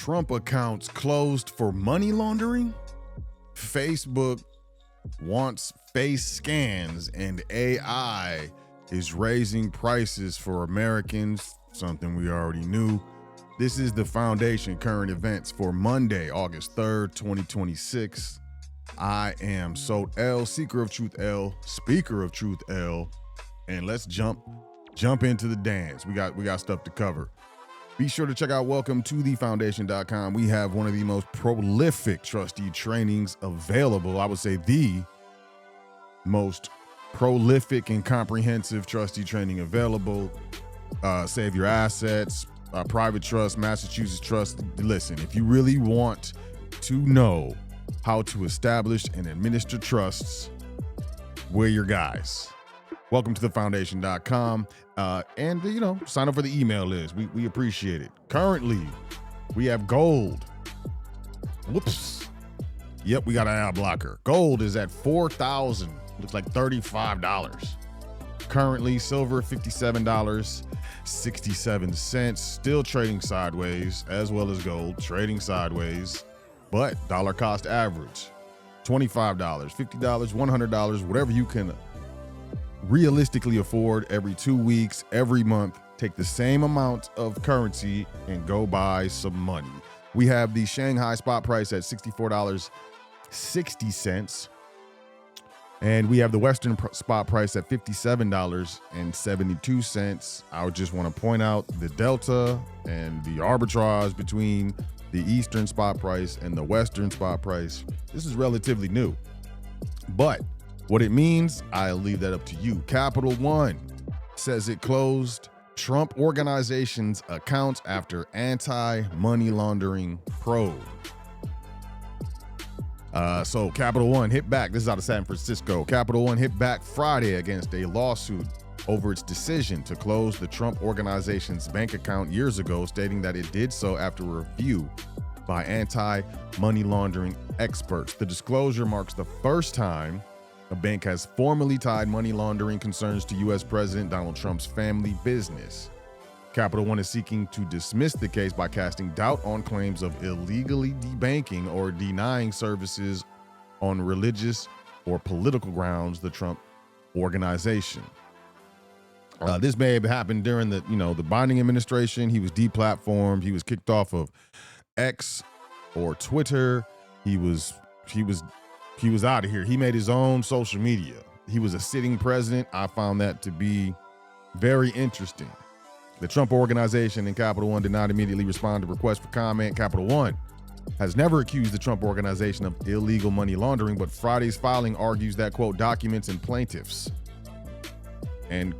Trump accounts closed for money laundering? Facebook wants face scans and AI is raising prices for Americans, something we already knew. This is the Foundation Current Events for Monday, August 3rd, 2026. I am Sot L, Seeker of Truth L, Speaker of Truth L, and let's jump into the dance. We got stuff to cover. Be sure to check out welcometothefoundation.com. We have one of the most prolific trustee trainings available. I would say the most prolific and comprehensive trustee training available. Save your assets, private trust, Massachusetts trust. Listen, if you really want to know how to establish and administer trusts, we're your guys. Welcome to thefoundation.com. And sign up for the email list. We appreciate it. Currently, we have gold. Whoops. Yep, we got an ad blocker. Gold is at $4,000. Looks like $35. Currently, silver $57.67. Still trading sideways, as well as gold trading sideways. But dollar cost average, $25, $50, $100, whatever you can realistically afford every 2 weeks, every month. Take the same amount of currency and go buy some money. We have the Shanghai spot price at $64.60. And we have the Western spot price at $57.72. I would just want to point out the delta and the arbitrage between the Eastern spot price and the Western spot price. This is relatively new, but what it means, I'll leave that up to you. Capital One says it closed Trump Organization's accounts after anti-money laundering probe. So Capital One hit back. This is out of San Francisco. Capital One hit back Friday against a lawsuit over its decision to close the Trump Organization's bank account years ago, stating that it did so after review by anti-money laundering experts. The disclosure marks the first time a bank has formally tied money laundering concerns to U.S. President Donald Trump's family business. Capital One is seeking to dismiss the case by casting doubt on claims of illegally debanking or denying services on religious or political grounds the Trump Organization. This may have happened during the Biden administration. He was deplatformed. He was kicked off of X or Twitter. He was out of here. He made his own social media. He was a sitting president. I found that to be very interesting. The Trump Organization and Capital One did not immediately respond to requests for comment. Capital One has never accused the Trump Organization of illegal money laundering, but Friday's filing argues that, quote, documents and plaintiffs' own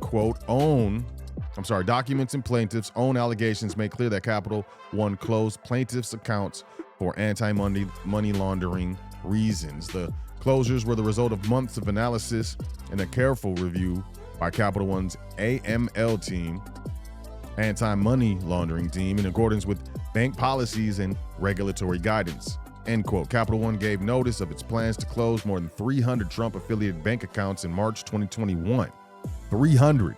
allegations make clear that Capital One closed plaintiffs' accounts for anti-money laundering reasons. The closures were the result of months of analysis and a careful review by Capital One's AML team, anti-money laundering team, in accordance with bank policies and regulatory guidance, end quote. Capital One gave notice of its plans to close more than 300 Trump-affiliated bank accounts in March 2021. 300.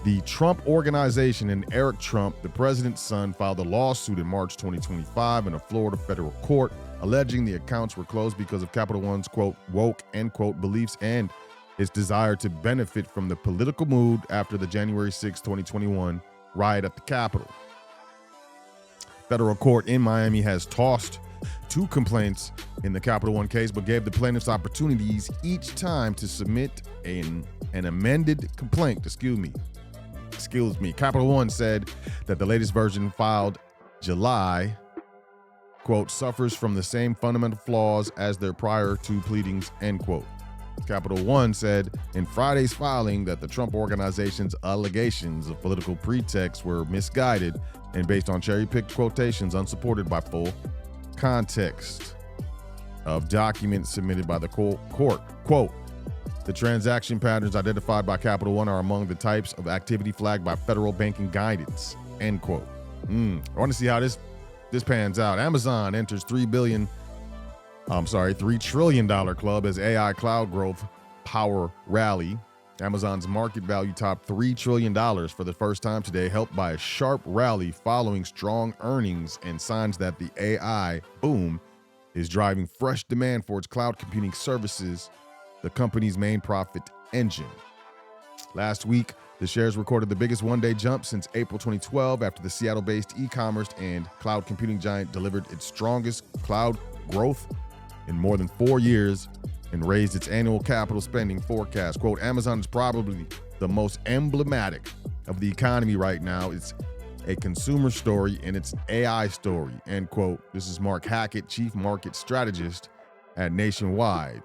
The Trump Organization and Eric Trump, the president's son, filed a lawsuit in March 2025 in a Florida federal court, alleging the accounts were closed because of Capital One's, quote, woke, end quote, beliefs and its desire to benefit from the political mood after the January 6, 2021 riot at the Capitol. Federal court in Miami has tossed 2 complaints in the Capital One case, but gave the plaintiffs opportunities each time to submit an amended complaint. Excuse me. Capital One said that the latest version filed July, quote, suffers from the same fundamental flaws as their prior 2 pleadings, end quote. Capital One said in Friday's filing that the Trump Organization's allegations of political pretext were misguided and based on cherry-picked quotations unsupported by full context of documents submitted by the court. Quote, the transaction patterns identified by Capital One are among the types of activity flagged by federal banking guidance, end quote. I want to see how this pans out. Amazon enters $3 trillion club as AI cloud growth power rally. Amazon's market value topped $3 trillion for the first time today, helped by a sharp rally following strong earnings and signs that the AI boom is driving fresh demand for its cloud computing services, the company's main profit engine. Last week, the shares recorded the biggest one-day jump since April 2012 after the Seattle-based e-commerce and cloud computing giant delivered its strongest cloud growth in more than 4 years and raised its annual capital spending forecast. Quote, Amazon is probably the most emblematic of the economy right now. It's a consumer story and it's an AI story, end quote. This is Mark Hackett, chief market strategist at Nationwide,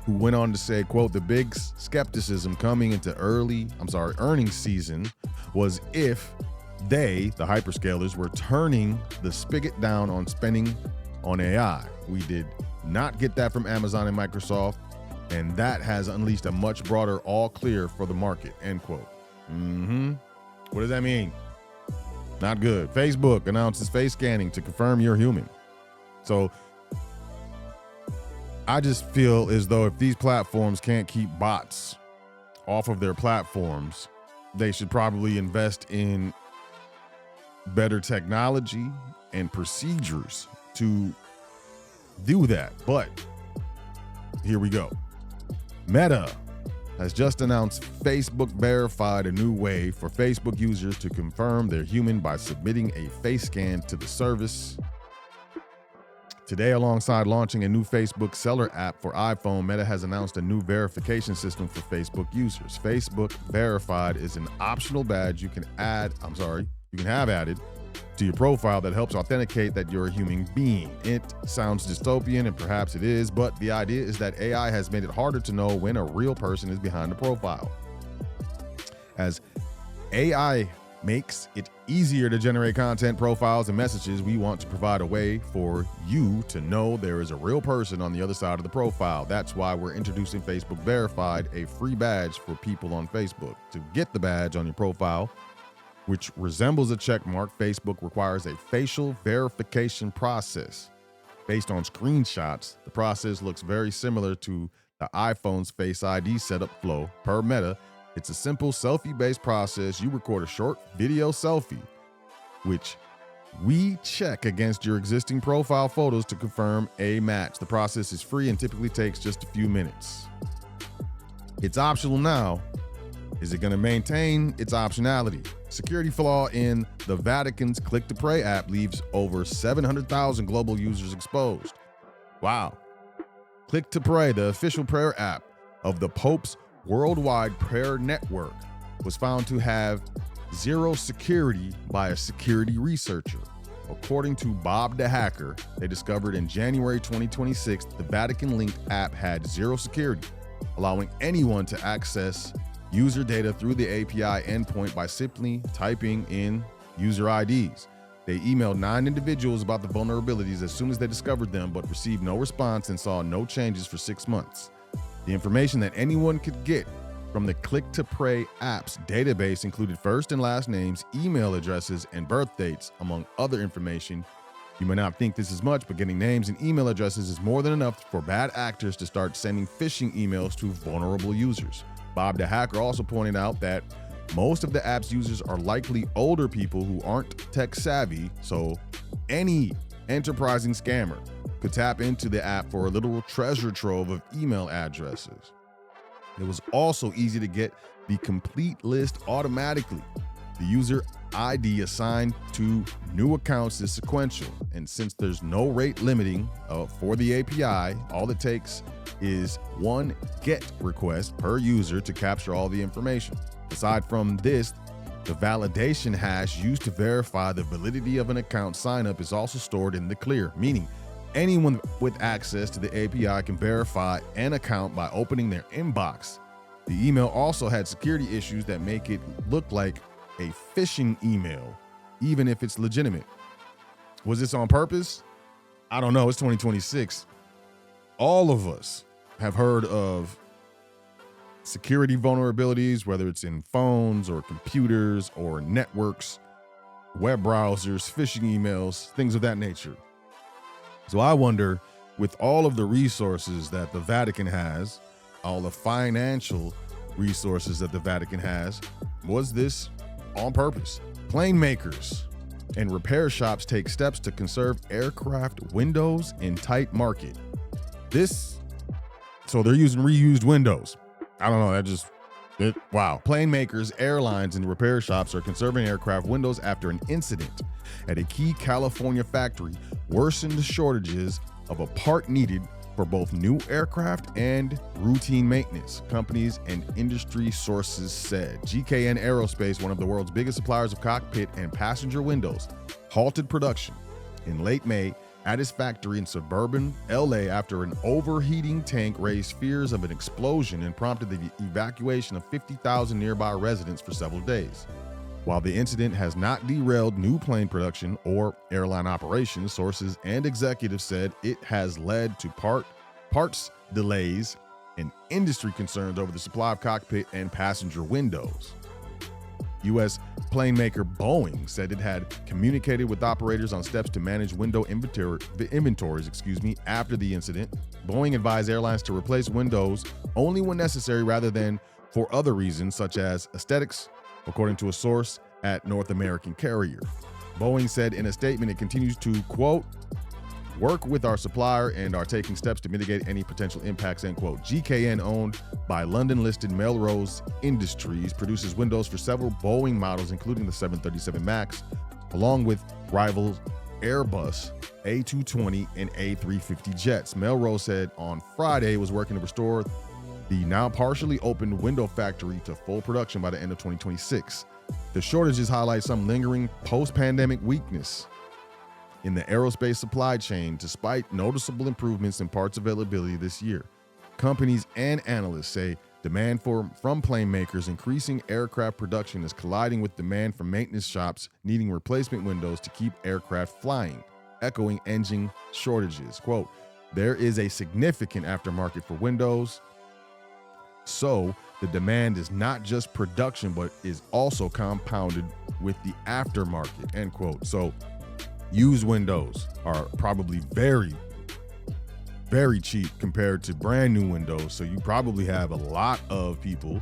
who went on to say, quote, the big skepticism coming into earnings season was if they, the hyperscalers, were turning the spigot down on spending on AI. We did not get that from Amazon and Microsoft, and that has unleashed a much broader all clear for the market, end quote. What does that mean? Not good. Facebook announces face scanning to confirm you're human. So I just feel as though if these platforms can't keep bots off of their platforms, they should probably invest in better technology and procedures to do that. But here we go. Meta has just announced Facebook verified a new way for Facebook users to confirm they're human by submitting a face scan to the service. Today, alongside launching a new Facebook seller app for iPhone, Meta has announced a new verification system for Facebook users. Facebook Verified is an optional badge you can have added to your profile that helps authenticate that you're a human being. It sounds dystopian, and perhaps it is, but the idea is that AI has made it harder to know when a real person is behind the profile. As AI makes it easier to generate content, profiles, and messages, we want to provide a way for you to know there is a real person on the other side of the profile. That's why we're introducing Facebook Verified, a free badge for people on Facebook. To get the badge on your profile, which resembles a check mark, Facebook requires a facial verification process. Based on screenshots, the process looks very similar to the iPhone's Face ID setup flow. Per Meta, it's a simple selfie-based process. You record a short video selfie, which we check against your existing profile photos to confirm a match. The process is free and typically takes just a few minutes. It's optional now. Is it going to maintain its optionality? Security flaw in the Vatican's Click to Pray app leaves over 700,000 global users exposed. Wow. Click to Pray, the official prayer app of the Pope's worldwide prayer network, was found to have zero security by a security researcher. According to Bob the Hacker, they discovered in January 2026 the Vatican-linked app had zero security, allowing anyone to access user data through the API endpoint by simply typing in user IDs. They emailed 9 individuals about the vulnerabilities as soon as they discovered them, but received no response and saw no changes for 6 months. The information that anyone could get from the Click to Pray app's database included first and last names, email addresses, and birth dates, among other information. You may not think this is much, but getting names and email addresses is more than enough for bad actors to start sending phishing emails to vulnerable users. Bob the Hacker also pointed out that most of the app's users are likely older people who aren't tech savvy, so any enterprising scammer could tap into the app for a literal treasure trove of email addresses. It was also easy to get the complete list automatically. The user ID assigned to new accounts is sequential, and since there's no rate limiting for the API, all it takes is one GET request per user to capture all the information. Aside from this, the validation hash used to verify the validity of an account signup is also stored in the clear, meaning anyone with access to the API can verify an account by opening their inbox. The email also had security issues that make it look like a phishing email, even if it's legitimate. Was this on purpose? I don't know. It's 2026. All of us have heard of security vulnerabilities, whether it's in phones or computers or networks, web browsers, phishing emails, things of that nature. So I wonder, with all of the resources that the Vatican has, all the financial resources that the Vatican has. Was this on purpose? Plane makers and repair shops take steps to conserve aircraft windows in tight market. So they're using reused windows. I don't know, wow. Plane makers, airlines, and repair shops are conserving aircraft windows after an incident at a key California factory worsened shortages of a part needed for both new aircraft and routine maintenance, companies and industry sources said. GKN Aerospace, one of the world's biggest suppliers of cockpit and passenger windows, halted production in late May at its factory in suburban LA after an overheating tank raised fears of an explosion and prompted the evacuation of 50,000 nearby residents for several days. While the incident has not derailed new plane production or airline operations, sources and executives said it has led to parts delays and industry concerns over the supply of cockpit and passenger windows. U.S. plane maker Boeing said it had communicated with operators on steps to manage window inventories after the incident. Boeing advised airlines to replace windows only when necessary rather than for other reasons such as aesthetics, according to a source at North American carrier. Boeing said in a statement it continues to, quote, work with our supplier and are taking steps to mitigate any potential impacts, end quote. GKN, owned by London-listed Melrose Industries, produces windows for several Boeing models, including the 737 MAX, along with rivals Airbus A220 and A350 jets. Melrose said on Friday it was working to restore the now partially opened window factory to full production by the end of 2026. The shortages highlight some lingering post-pandemic weakness in the aerospace supply chain, despite noticeable improvements in parts availability this year. Companies and analysts say demand from plane makers increasing aircraft production is colliding with demand from maintenance shops needing replacement windows to keep aircraft flying, echoing engine shortages. Quote, there is a significant aftermarket for windows, so the demand is not just production, but is also compounded with the aftermarket, end quote. So used windows are probably very, very cheap compared to brand new windows. So you probably have a lot of people,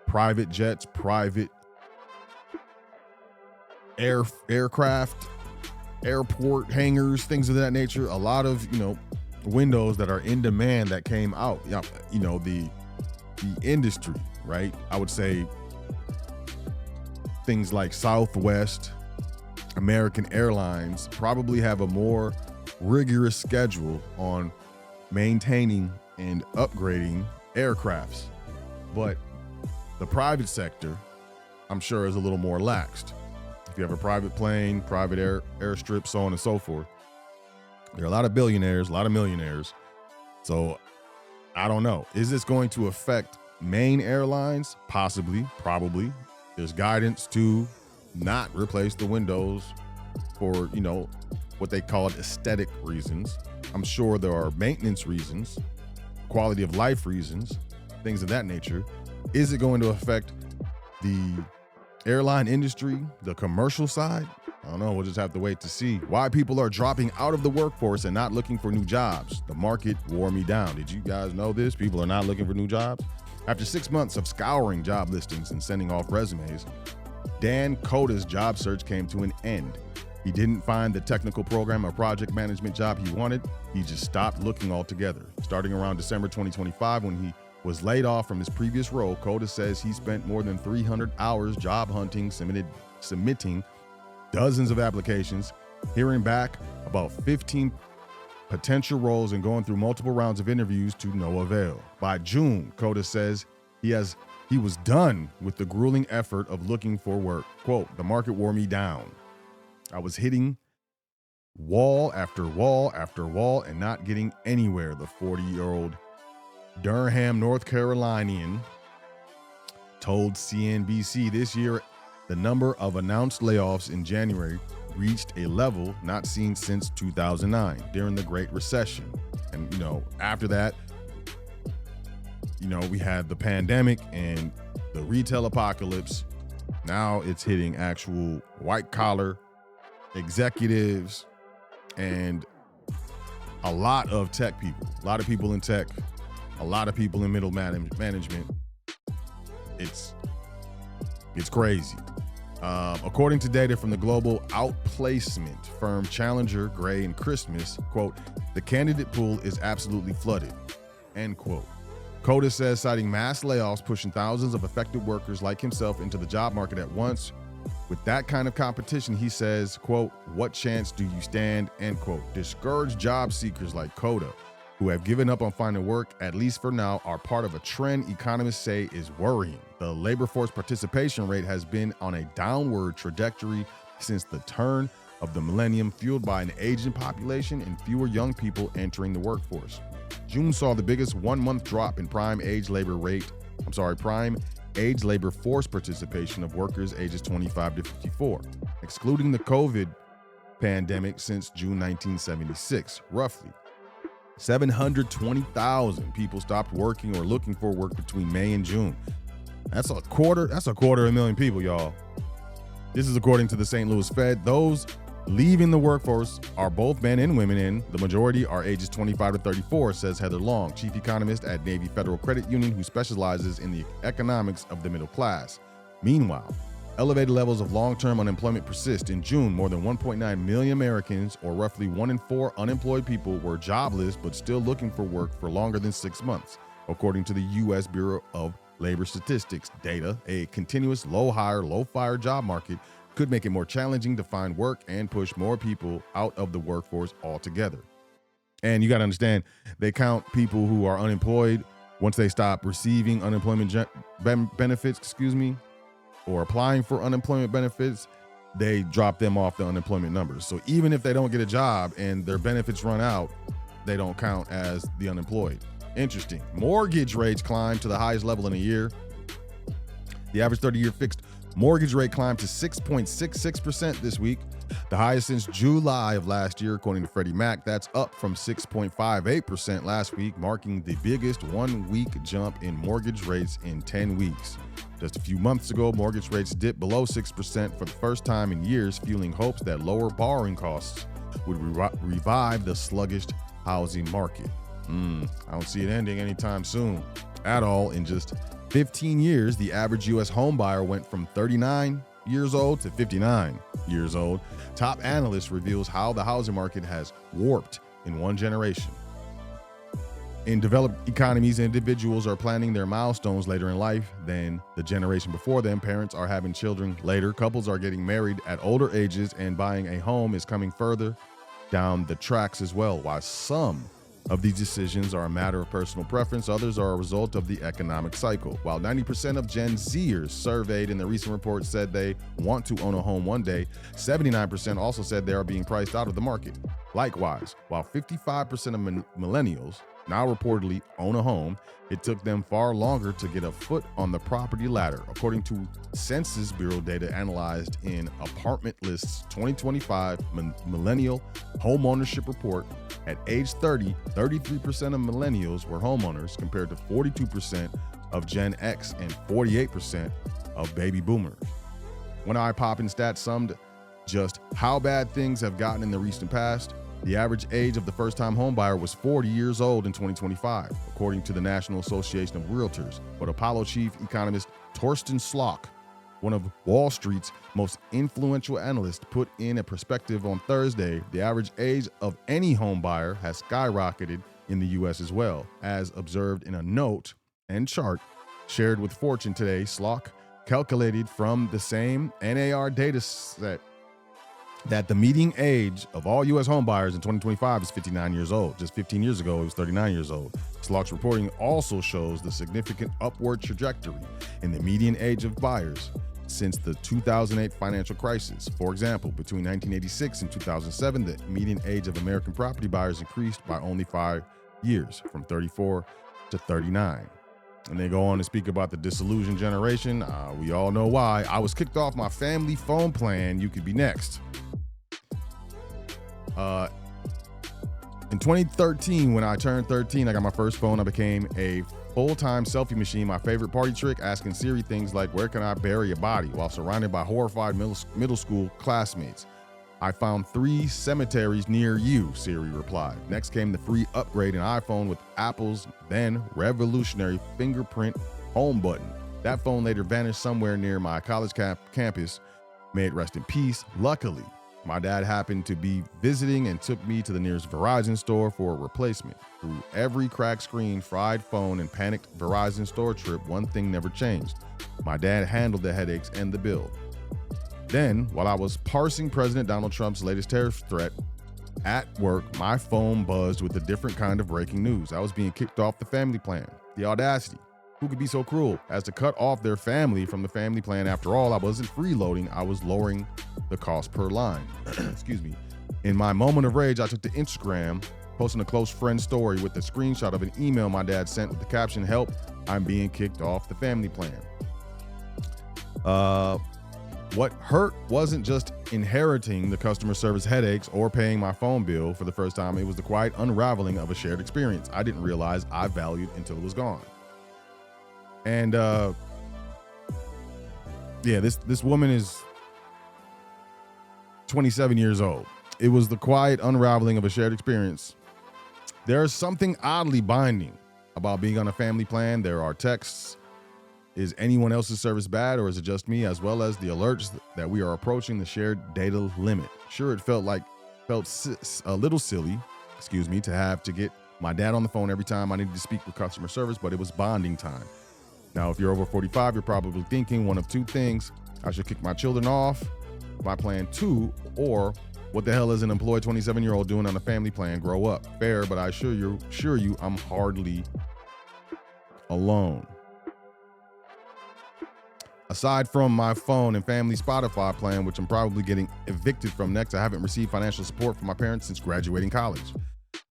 private jets, private aircraft, airport hangars, things of that nature. A lot of, windows that are in demand that came out, the industry, right? I would say things like Southwest, American Airlines probably have a more rigorous schedule on maintaining and upgrading aircrafts. But the private sector, I'm sure, is a little more laxed. If you have a private plane, private airstrip, so on and so forth, there are a lot of billionaires, a lot of millionaires. So I don't know. Is this going to affect main airlines? Possibly, probably. There's guidance to not replace the windows for, what they call aesthetic reasons. I'm sure there are maintenance reasons, quality of life reasons, things of that nature. Is it going to affect the airline industry, the commercial side? I don't know. We'll just have to wait to see. Why people are dropping out of the workforce and not looking for new jobs. The market wore me down. Did you guys know this? People are not looking for new jobs. After 6 months of scouring job listings and sending off resumes, Dan Koda's job search came to an end. He didn't find the technical program or project management job he wanted. He just stopped looking altogether. Starting around December 2025, when he was laid off from his previous role, Koda says he spent more than 300 hours job hunting, submitting dozens of applications, hearing back about 15 potential roles and going through multiple rounds of interviews to no avail. By June, Koda says he was done with the grueling effort of looking for work. Quote, the market wore me down. I was hitting wall after wall after wall and not getting anywhere, the 40-year-old Durham, North Carolinian told CNBC. This year, the number of announced layoffs in January reached a level not seen since 2009 during the Great Recession. And, after that, we had the pandemic and the retail apocalypse. Now it's hitting actual white collar executives and a lot of tech people, a lot of people in tech a lot of people in middle management. It's crazy. According to data from the global outplacement firm Challenger, Gray, and Christmas, quote, the candidate pool is absolutely flooded, end quote. Coda says, citing mass layoffs pushing thousands of affected workers like himself into the job market at once. With that kind of competition, he says, quote, what chance do you stand, end quote. Discouraged job seekers like Coda, who have given up on finding work, at least for now, are part of a trend economists say is worrying. The labor force participation rate has been on a downward trajectory since the turn of the millennium, fueled by an aging population and fewer young people entering the workforce. June saw the biggest one-month drop in prime age labor force participation of workers ages 25 to 54, excluding the COVID pandemic since June 1976, roughly. 720,000 people stopped working or looking for work between May and June. That's a quarter of a million people, y'all. This is according to the St. Louis Fed. Those leaving the workforce are both men and women, and the majority are ages 25 to 34, says Heather Long, chief economist at Navy Federal Credit Union, who specializes in the economics of the middle class. Meanwhile, elevated levels of long-term unemployment persist. In June, more than 1.9 million Americans, or roughly 1 in 4 unemployed people, were jobless but still looking for work for longer than 6 months, according to the U.S. Bureau of Labor Statistics data. A continuous low-hire, low-fire job market could make it more challenging to find work and push more people out of the workforce altogether. And you got to understand, they count people who are unemployed once they stop receiving unemployment benefits, or applying for unemployment benefits, they drop them off the unemployment numbers. So even if they don't get a job and their benefits run out, they don't count as the unemployed. Interesting. Mortgage rates climbed to the highest level in a year. The average 30-year fixed mortgage rate climbed to 6.66% this week, the highest since July of last year, according to Freddie Mac. That's up from 6.58% last week, marking the biggest one-week jump in mortgage rates in 10 weeks. Just a few months ago, mortgage rates dipped below 6% for the first time in years, fueling hopes that lower borrowing costs would revive the sluggish housing market. I don't see it ending anytime soon at all. In just 15 years, the average U.S. home buyer went from 39 years old to 59 years old. Top analyst reveals how the housing market has warped in one generation. In developed economies, individuals are planning their milestones later in life than the generation before them. Parents are having children later. Couples are getting married at older ages, and buying a home is coming further down the tracks as well. While some of these decisions are a matter of personal preference, others are a result of the economic cycle. While 90% of Gen Zers surveyed in the recent report said they want to own a home one day, 79% also said they are being priced out of the market. Likewise, while 55% of millennials now reportedly own a home, it took them far longer to get a foot on the property ladder. According to Census Bureau data analyzed in Apartment List's 2025 Millennial Home Ownership Report, at age 30, 33% of millennials were homeowners compared to 42% of Gen X and 48% of baby boomers. One eye-popping stat summed just how bad things have gotten in the recent past. The average age of the first-time homebuyer was 40 years old in 2025, according to the National Association of Realtors. But Apollo chief economist Torsten Slok, one of Wall Street's most influential analysts, put in a perspective on Thursday. The average age of any homebuyer has skyrocketed in the U.S. as well, as observed in a note and chart shared with Fortune today. Slok calculated from the same NAR data set that the median age of all U.S. home buyers in 2025 is 59 years old. Just 15 years ago, it was 39 years old. Slok's reporting also shows the significant upward trajectory in the median age of buyers since the 2008 financial crisis. For example, between 1986 and 2007, the median age of American property buyers increased by only 5 years, from 34 to 39. And they go on to speak about the disillusioned generation. We all know why. I was kicked off my family phone plan. You could be next. In 2013, when I turned 13, I got my first phone. I became a full-time selfie machine. My favorite party trick, asking Siri things like, where can I bury a body, while surrounded by horrified middle school classmates. I found 3 cemeteries near you, Siri replied. Next came the free upgrade in iPhone with Apple's then revolutionary fingerprint home button. That phone later vanished somewhere near my college campus. May it rest in peace. Luckily, my dad happened to be visiting and took me to the nearest Verizon store for a replacement. Through every cracked screen, fried phone, and panicked Verizon store trip, one thing never changed. My dad handled the headaches and the bill. Then, while I was parsing President Donald Trump's latest tariff threat at work, my phone buzzed with a different kind of breaking news. I was being kicked off the family plan. The audacity. Who could be so cruel as to cut off their family from the family plan? After all, I wasn't freeloading, I was lowering the cost per line. Excuse me. In my moment of rage, I took to Instagram, posting a close friend story with a screenshot of an email my dad sent with the caption, "Help, I'm being kicked off the family plan." What hurt wasn't just inheriting the customer service headaches or paying my phone bill for the first time. It was the quiet unraveling of a shared experience I didn't realize I valued until it was gone. And this woman is 27 years old. It was the quiet unraveling of a shared experience. There's something oddly binding about being on a family plan. There are texts. Is anyone else's service bad, or is it just me? As well as the alerts that we are approaching the shared data limit. Sure, it felt a little silly, to have to get my dad on the phone every time I needed to speak with customer service, but it was bonding time. Now, if you're over 45, you're probably thinking one of two things: I should kick my children off my plan too, or what the hell is an employed 27-year-old doing on a family plan? Grow up. Fair, but I assure you, I'm hardly alone. Aside from my phone and family Spotify plan, which I'm probably getting evicted from next, I haven't received financial support from my parents since graduating college.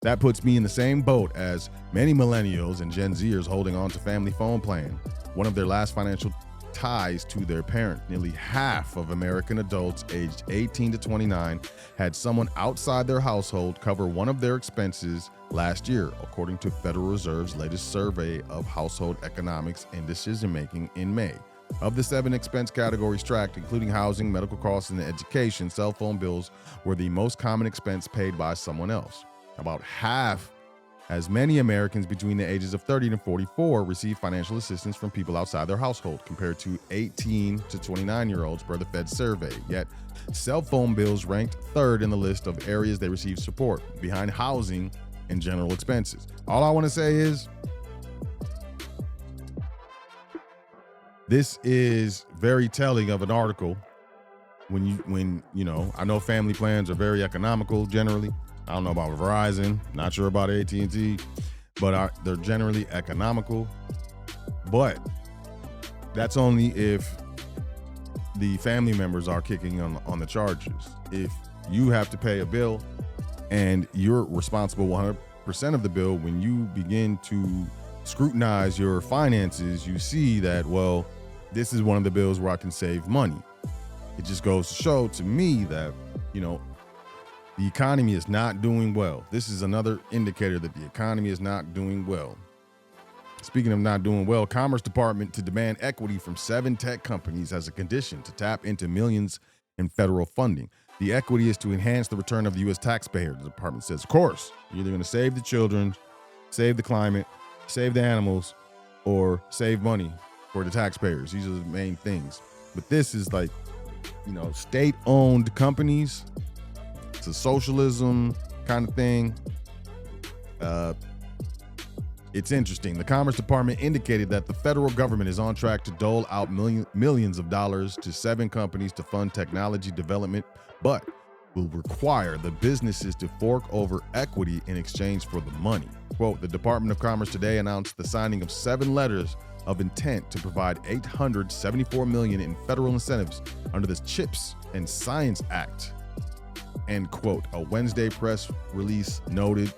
That puts me in the same boat as many millennials and Gen Zers holding on to family phone plan, one of their last financial ties to their parent. Nearly half of American adults aged 18 to 29 had someone outside their household cover one of their expenses last year, according to Federal Reserve's latest survey of household economics and decision-making in May. Of the 7 expense categories tracked, including housing, medical costs, and education, cell phone bills were the most common expense paid by someone else. About half as many Americans between the ages of 30 and 44 receive financial assistance from people outside their household, compared to 18 to 29-year-olds per the Fed survey. Yet, cell phone bills ranked 3rd in the list of areas they receive support, behind housing and general expenses. All I want to say is, this is very telling of an article when I know family plans are very economical generally. I don't know about Verizon, not sure about AT&T, but they're generally economical. But that's only if the family members are kicking on the charges. If you have to pay a bill and you're responsible 100% of the bill, when you begin to scrutinize your finances, you see that, well, this is one of the bills where I can save money. It just goes to show to me that, the economy is not doing well. This is another indicator that the economy is not doing well. Speaking of not doing well, Commerce Department to demand equity from 7 tech companies as a condition to tap into millions in federal funding. The equity is to enhance the return of the U.S. taxpayer, the department says. Of course, you're either going to save the children, save the climate, save the animals, or save money for the taxpayers. These are the main things. But this is like, state-owned companies. It's a socialism kind of thing. It's interesting. The Commerce Department indicated that the federal government is on track to dole out millions of dollars to 7 companies to fund technology development, but will require the businesses to fork over equity in exchange for the money. Quote, the Department of Commerce today announced the signing of 7 letters of intent to provide $874 million in federal incentives under the CHIPS and Science Act. End quote. A Wednesday press release noted,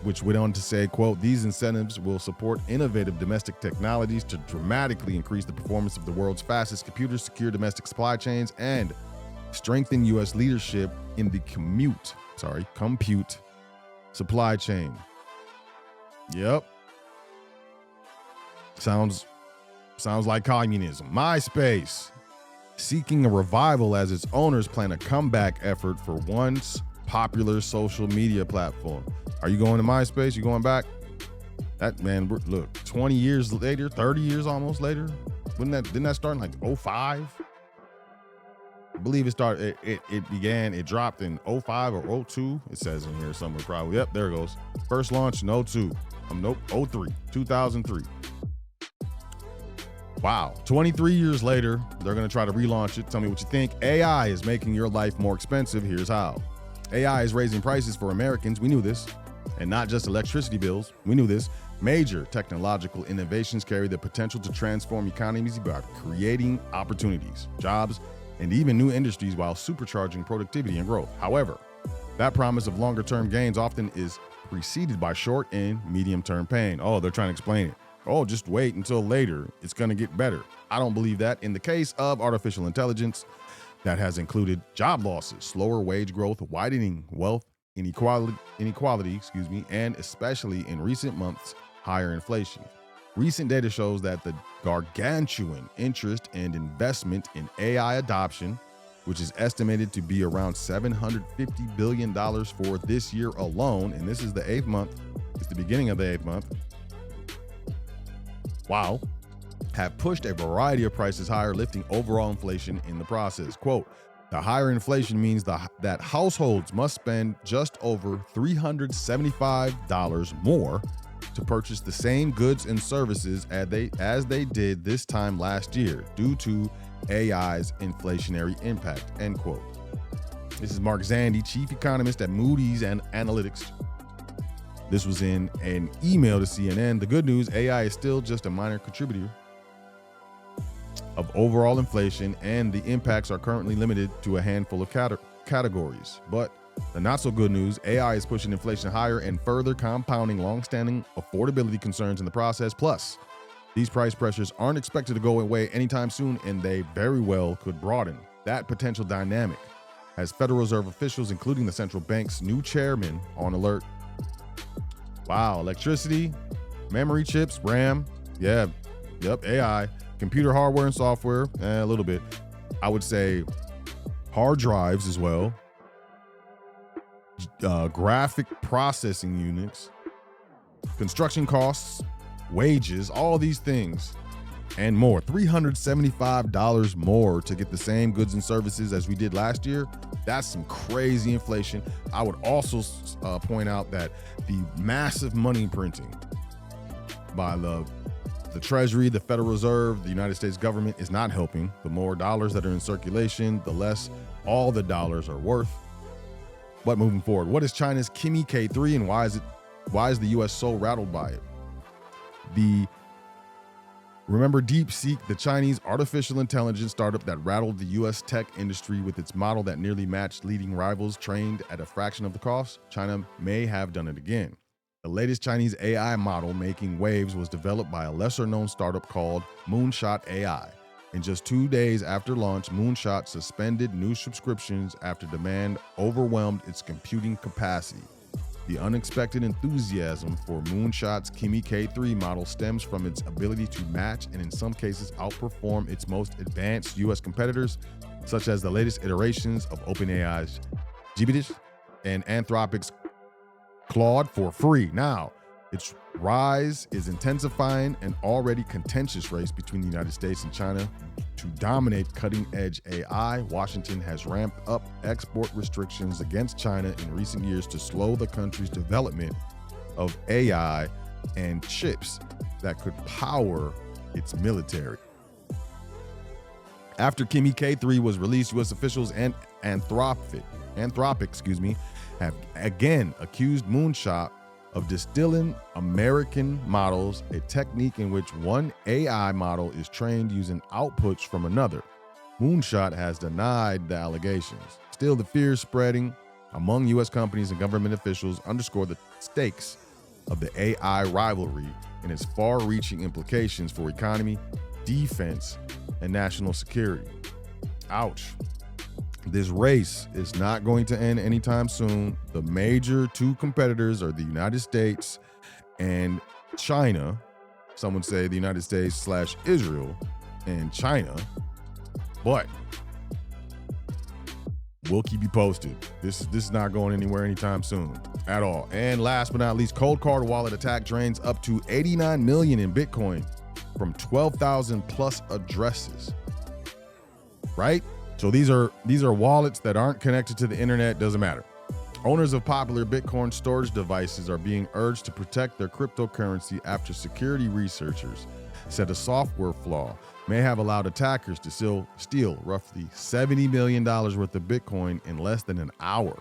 which went on to say, quote, these incentives will support innovative domestic technologies to dramatically increase the performance of the world's fastest computers, secure domestic supply chains, and strengthen U.S. leadership in the compute supply chain. Yep. Sounds like communism. MySpace, seeking a revival as its owners plan a comeback effort for once popular social media platform. Are you going to MySpace? You going back? That, man, look, 20 years later, 30 years almost later, didn't that start in like 05? I believe it dropped in 05 or 02. It says in here somewhere probably. Yep, there it goes. First launch in 02. Nope, 03, 2003. Wow. 23 years later, they're going to try to relaunch it. Tell me what you think. AI is making your life more expensive. Here's how. AI is raising prices for Americans. We knew this. And not just electricity bills. We knew this. Major technological innovations carry the potential to transform economies by creating opportunities, jobs, and even new industries while supercharging productivity and growth. However, that promise of longer-term gains often is preceded by short and medium-term pain. Oh, they're trying to explain it. Oh, just wait until later. It's going to get better. I don't believe that. In the case of artificial intelligence, that has included job losses, slower wage growth, widening wealth inequality, and especially in recent months, higher inflation. Recent data shows that the gargantuan interest and investment in AI adoption, which is estimated to be around $750 billion for this year alone, and this is the 8th month, it's the beginning of the 8th month, wow, have pushed a variety of prices higher, lifting overall inflation in the process. Quote, the higher inflation means that households must spend just over $375 more to purchase the same goods and services as they did this time last year due to AI's inflationary impact, end quote. This is Mark Zandi, chief economist at Moody's Analytics. This was in an email to CNN. The good news, AI is still just a minor contributor of overall inflation, and the impacts are currently limited to a handful of categories. But the not so good news, AI is pushing inflation higher and further compounding longstanding affordability concerns in the process. Plus, these price pressures aren't expected to go away anytime soon, and they very well could broaden that potential dynamic as Federal Reserve officials, including the central bank's new chairman, on alert. Wow, electricity, memory chips, RAM, AI, computer hardware and software, a little bit. I would say hard drives as well, graphic processing units, construction costs, wages, all these things and more. $375 more to get the same goods and services as we did last year. That's some crazy inflation. I would also point out that the massive money printing by the Treasury, the Federal Reserve, the United States government is not helping. The more dollars that are in circulation, the less all the dollars are worth. But moving forward, what is China's Kimi K3 and why is the US so rattled by it? Remember DeepSeek, the Chinese artificial intelligence startup that rattled the US tech industry with its model that nearly matched leading rivals trained at a fraction of the cost? China may have done it again. The latest Chinese AI model making waves was developed by a lesser-known startup called Moonshot AI. And just 2 days after launch, Moonshot suspended new subscriptions after demand overwhelmed its computing capacity. The unexpected enthusiasm for Moonshot's Kimi K3 model stems from its ability to match and in some cases outperform its most advanced US competitors, such as the latest iterations of OpenAI's GPT and Anthropic's Claude for free. Now, its rise is intensifying an already contentious race between the United States and China to dominate cutting-edge AI. Washington has ramped up export restrictions against China in recent years to slow the country's development of AI and chips that could power its military. After Kimi K3 was released, U.S. officials and Anthropic, have again accused Moonshot of distilling American models, a technique in which one AI model is trained using outputs from another. Moonshot has denied the allegations. Still, the fears spreading among U.S. companies and government officials underscore the stakes of the AI rivalry and its far-reaching implications for economy, defense, and national security. Ouch. This race is not going to end anytime soon. The major two competitors are the United States and China. Some would say the United States / Israel and China. But we'll keep you posted. This is not going anywhere anytime soon at all. And last but not least, cold card wallet attack drains up to 89 million in Bitcoin from 12,000 plus addresses. Right? So these are wallets that aren't connected to the internet. Doesn't matter. Owners of popular Bitcoin storage devices are being urged to protect their cryptocurrency after security researchers said a software flaw may have allowed attackers to steal roughly $70 million worth of Bitcoin in less than an hour.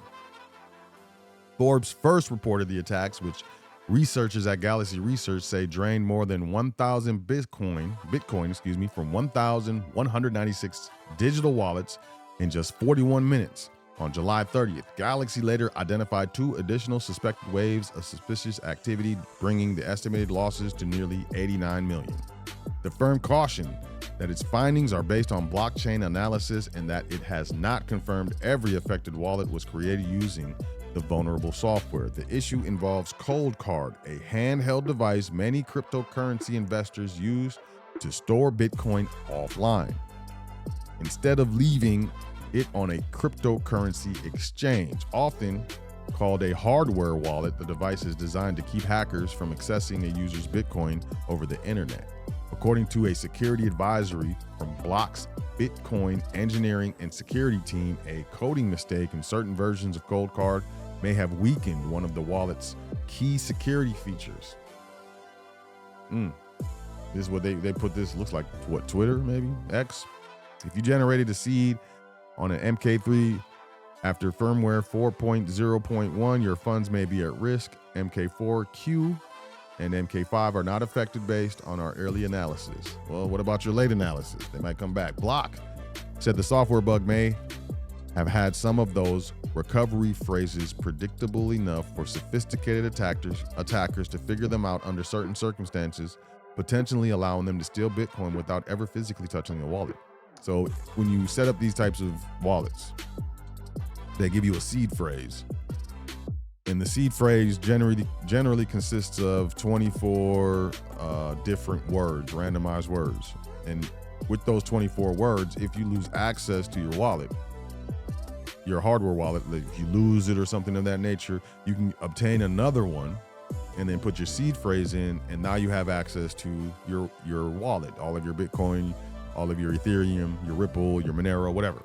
Forbes first reported the attacks, which researchers at Galaxy Research say drained more than 1,000 Bitcoin from 1,196 digital wallets in just 41 minutes. On July 30th, Galaxy later identified 2 additional suspected waves of suspicious activity, bringing the estimated losses to nearly 89 million. The firm cautioned that its findings are based on blockchain analysis and that it has not confirmed every affected wallet was created using the vulnerable software. The issue involves Cold Card, a handheld device many cryptocurrency investors use to store Bitcoin offline, instead of leaving it on a cryptocurrency exchange. Often called a hardware wallet, the device is designed to keep hackers from accessing a user's Bitcoin over the internet. According to a security advisory from Block's Bitcoin engineering and security team, a coding mistake in certain versions of Cold Card may have weakened one of the wallet's key security features. This is what they put this, looks like, what, Twitter, maybe? X? If you generated a seed on an MK3 after firmware 4.0.1, your funds may be at risk. MK4Q and MK5 are not affected based on our early analysis. Well, what about your late analysis? They might come back. Block said the software bug may have had some of those recovery phrases predictable enough for sophisticated attackers to figure them out under certain circumstances, potentially allowing them to steal Bitcoin without ever physically touching the wallet. So when you set up these types of wallets, they give you a seed phrase. And the seed phrase generally consists of 24 different words, randomized words. And with those 24 words, if you lose access to your wallet, your hardware wallet, like if you lose it or something of that nature, you can obtain another one and then put your seed phrase in, and now you have access to your wallet, all of your Bitcoin, all of your Ethereum, your Ripple, your Monero, whatever.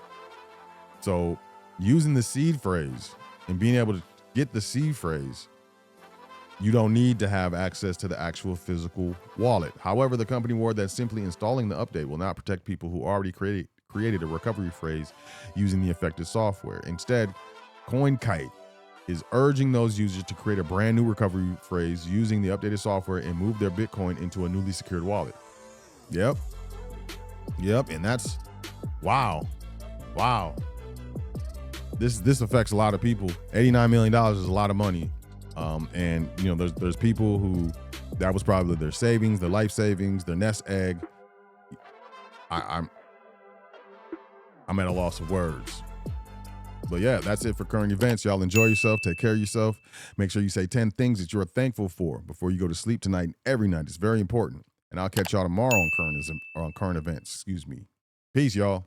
So using the seed phrase and being able to get the seed phrase, you don't need to have access to the actual physical wallet. However, the company warned that simply installing the update will not protect people who already created a recovery phrase using the affected software. Instead, CoinKite is urging those users to create a brand new recovery phrase using the updated software and move their Bitcoin into a newly secured wallet. Yep. And that's, wow. This affects a lot of people. $89 million is a lot of money. And you know, there's people who that was probably their savings, their life savings, their nest egg. I'm at a loss of words. But yeah, that's it for current events. Y'all enjoy yourself. Take care of yourself. Make sure you say 10 things that you're thankful for before you go to sleep tonight and every night. It's very important. And I'll catch y'all tomorrow on current events. Peace, y'all.